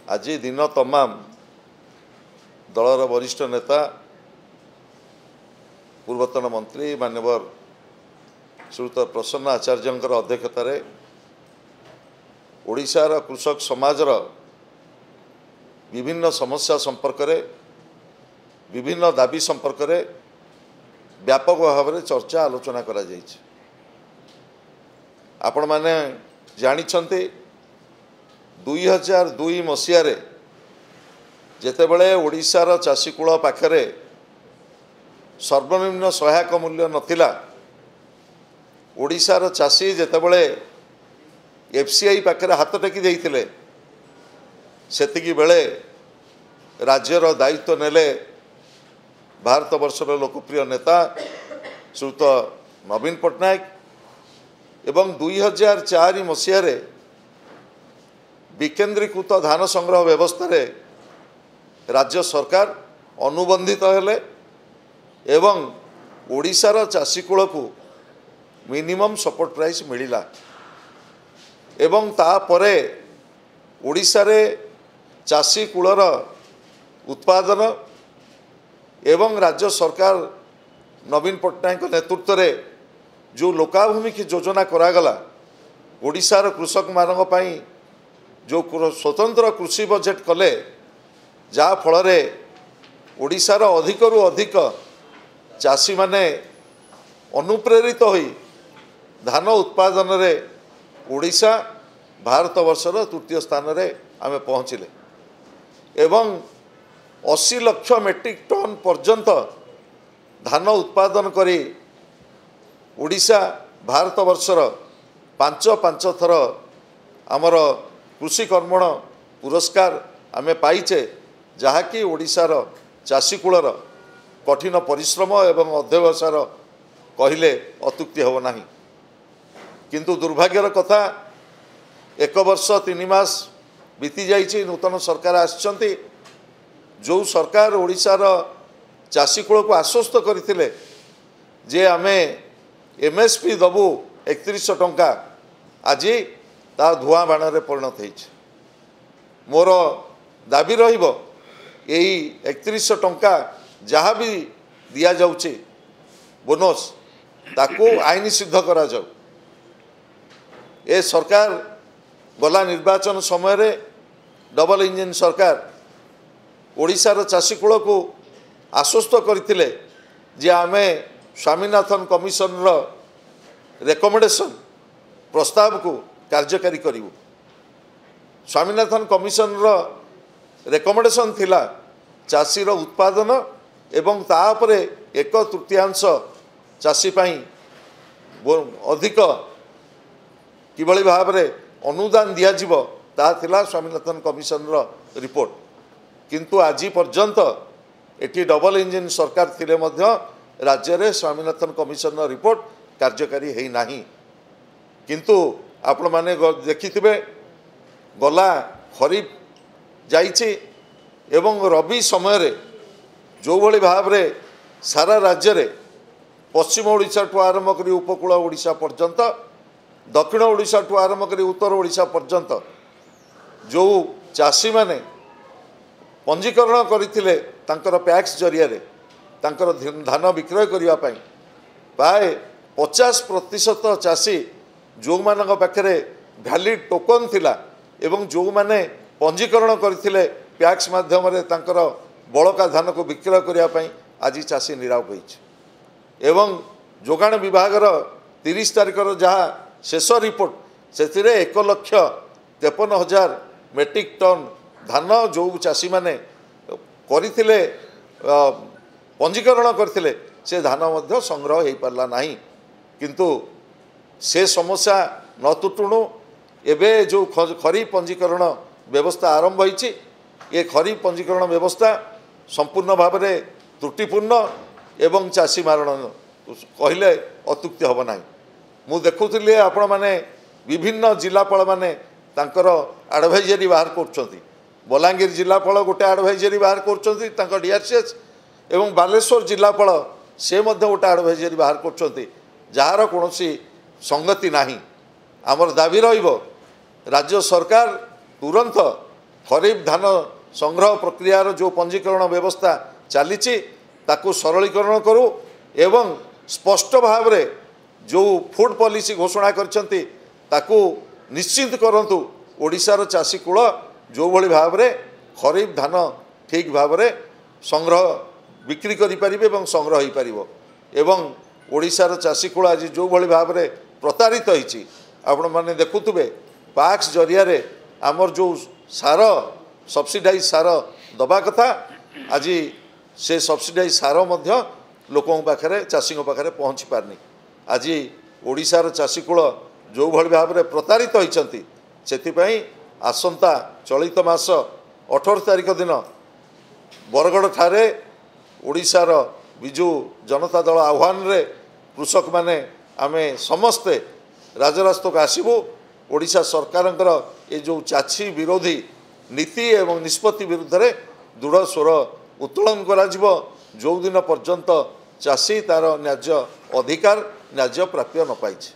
आज दिन तमाम दलर वरिष्ठ नेता पूर्वतन मंत्री मान्यवर श्रीयुत प्रसन्न आचार्य अध्यक्षतार ओडिशार कृषक समाजर विभिन्न समस्या संपर्क में विभिन्न दाबी संपर्क में व्यापक भाव में चर्चा आलोचना करा जायछि। आपण माने जानिछन्ते 2002 मसीह जेतेबेले ओडिशार चाषीकूल पाखरे सर्वनिम्न सहायक मूल्य नथिला ओडिशार चाषी जेतेबेले एफसीआई पाखरे हाथ टेकी देइथिले सेतिकी बेले राज्यर दायित्व नेले भारत वर्षर लोकप्रिय नेता श्रीयुत नवीन पट्टनायक एवं 2004 मसीह विकेन्द्रीकृत धान संग्रह व्यवस्था रे राज्य सरकार अनुबंधित हेले एवं ओडिशार चाषीकूल को मिनिमम सपोर्ट प्राइस मिलिला एवं तापरे ओडिशा रे चाषीकूलर उत्पादन एवं राज्य सरकार नवीन पट्टनायक नेतृत्व रे जो लोकाभिमुखी योजना करागला ओडिशार कृषक मानक पई जो स्वतंत्र कृषि बजेट कले जा फल रे ओडिशार अधिकरु अधिक चाषी माने अनुप्रेरित होई धान उत्पादन रे ओडिशा भारत वर्षर तृतीय स्थान रे आमे पहुँचिले एवं 80 लाख मेट्रिक टन पर्यंत धान उत्पादन करी ओडिशा भारत वर्षर पांच थर आमर कृषि कर्मण पुरस्कार आमे पाइचे जहाँकि ओडिशार चाषीकूलर कठिन परिश्रम एवं अध्यवसायर कहले अत्युक्ति होब नाही। किंतु दुर्भाग्यर कथा 1 वर्ष 3 मास बीती जाइछि नूतन सरकार आछंती जो सरकार ओडिशार चाषीकूल को आश्वस्त करथिले जे आमे एमएसपी दबु 3100 टंका आज ता धुआं बाण रे परिणत होइछि। मोर दाबी रहिबो एही 3100 टंका जहाँ भी दिया जाउछि बोनस ताकू आईन सिद्ध करा जाऊ। ए सरकार गला निर्वाचन समय रे डबल इंजिन सरकार ओडिशार चाषीकूल को आश्वस्त करथिले जे आमे स्वामीनाथन कमिशन रो रेकमेंडेशन प्रस्ताव को कार्यकारी करिवु। स्वामीनाथन कमिशन रो रेकमेंडेशन थिला चाषी रो उत्पादन एवं तापरे 1/3 चाषी पाई अधिक किभଳି भाबरे अनुदान दिया जिवो ता थिला स्वामीनाथन कमिशन रो रिपोर्ट। किंतु आज पर्यंत एटी डबल इंजिन सरकार थिले मध्य राज्य रे स्वामीनाथन कमिशन रिपोर्ट कार्यकारी है नाही। किंतु आपण माने देखिथिबे गला खरीफ जाइछि एवं रबी समय रे जो भली भाव रे सारा राज्य रे पश्चिम ओडिशा ठू आरंभ करी उपकूल ओडिशा पर्यंत दक्षिण ओडिशा ठू आरंभ करी उत्तर ओडिशा पर्यंत जो चाषी माने पंजीकरण करथिले तांकर पैक्स जरिया रे तांकर धान विक्रय करिवा पई प्राय 50% चाषी जो मानक पाखरे वैलिड टोकन थिला एवं जो माने पंजीकरण करथिले पैक्स माध्यम रे तांकर बळका धान को विक्रय करिवा पई आज चाषी निराव होइछ। एवं जोगाण विभागर 30 तारिखर जहाँ शेष रिपोर्ट से 1,53,000 मेट्रिक टन धान जो चाषी माने करथिले पंजीकरण करथिले से धान मध्य संग्रह हो पारला नाही। किंतु से समस्या न तुटुणु एबे जो खरीफ पंजीकरण व्यवस्था आरंभ होइछि ये खरीफ पंजीकरण व्यवस्था संपूर्ण भाव में त्रुटिपूर्ण एवं चाषी मारण कहले अत्युक्ति होब नाही। मु देखुथिले आपण माने विभिन्न जिलापाल माने तांकर एडवाइजरी बाहर करछंती। बलांगीर जिलापाल गोटे एडवाइजरी बाहर करछंती तांकर डीआरसीएच एवं बालेश्वर जिलापाल से मध्य गोटे एडवाइजरी बाहर करछंती जार कोनोसी संगति नाही। आमर दाबी रहिबो राज्य सरकार तुरंत खरीफ धान संग्रह प्रक्रियार जो पंजीकरण व्यवस्था चली ताकू सरलीकरण करूँ एवं स्पष्ट भाव में जो फूड पॉलिसी घोषणा करछंती ताकू निश्चित करंतु ओडिशार चाषी कूल जो भली भाव में खरीफ धान ठीक भाव में संग्रह बिक्री करि परिबे एवं संग्रह होई परिबो एवं ओडिशार चाषी कूल आज जो भली भाव में प्रतारित होईची आपण माने देखुथुबे पैक्स जरिया रे आमर जो सार सब्सिडाइज सार दबा कथा आज से सब्सिडाइज सार मध्य लोकों पाखरे चाषी पाखरे पहुँची पारनी आज ओडिशार चाषी कूल जो भली भाव में प्रतारित होईचंती सेथिपई आसंता चलित मास 18 तारिख दिन बरगढ़ ठारे ओडिशार विजु जनता दल आह्वान रे कृषक माने आमे समस्ते राजरास्ता को आसबू ओडिशा सरकारंकर ये जो चाषी विरोधी नीति एवं निष्पत्ति विरुद्ध रे दृढ़ स्वर उत्तोलन करा जिवो जो दिन पर्यंत चाषी तार न्याय्य अधिकार न्याय्य प्राप्य न पाइछि।